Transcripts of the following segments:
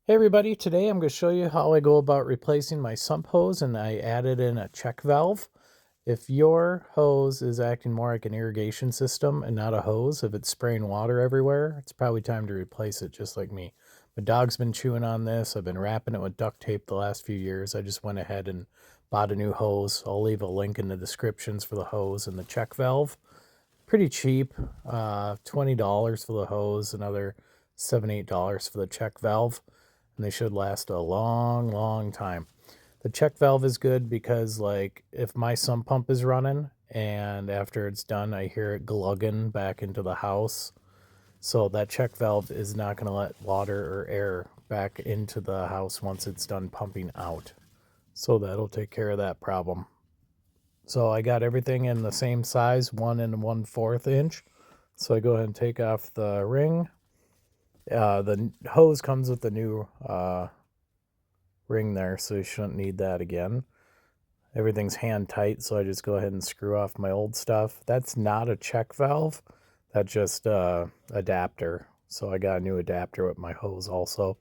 Hey everybody, today I'm going to show you how I go about replacing my sump hose, and I added in a check valve. If your hose is acting more like an irrigation system and not a hose, if it's spraying water everywhere, it's probably time to replace it just like me. My dog's been chewing on this. I've been wrapping it with duct tape the last few years. I just went ahead and bought a new hose. I'll leave a link in the descriptions for the hose and the check valve. Pretty cheap, $20 for the hose, another $7, $8 for the check valve, and they should last a long, long time. The check valve is good because, like, if my sump pump is running and after it's done, I hear it glugging back into the house. So that check valve is not going to let water or air back into the house once it's done pumping out. So that'll take care of that problem. So I got everything in the same size, 1 1/4 inch. So I go ahead and take off the ring. The hose comes with the new ring there, so you shouldn't need that again. Everything's hand tight, so I just go ahead and screw off my old stuff. That's not a check valve. That's just adapter. So I got a new adapter with my hose also.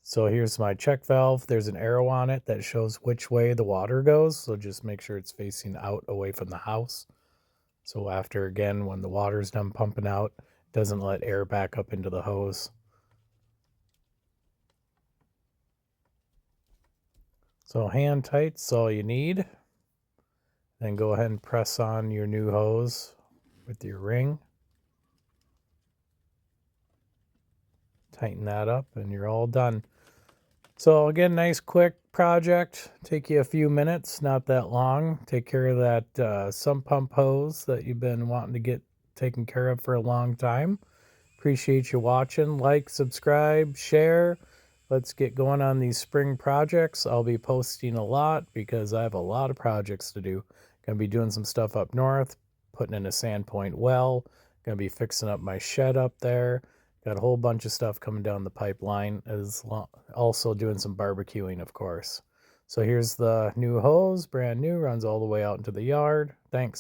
So here's my check valve. There's an arrow on it that shows which way the water goes. So just make sure it's facing out away from the house. So after, again, when the water's done pumping out, it doesn't let air back up into the hose. So hand tight's all you need. Then go ahead and press on your new hose with your ring. Tighten that up and you're all done. So again, nice quick project. Take you a few minutes, not that long. Take care of that sump pump hose that you've been wanting to get taken care of for a long time. Appreciate you watching. Like, subscribe, share. Let's get going on these spring projects. I'll be posting a lot because I have a lot of projects to do. Gonna be doing some stuff up north, putting in a Sandpoint well. Gonna be fixing up my shed up there. Got a whole bunch of stuff coming down the pipeline, also doing some barbecuing, of course. So here's the new hose, brand new, runs all the way out into the yard. Thanks.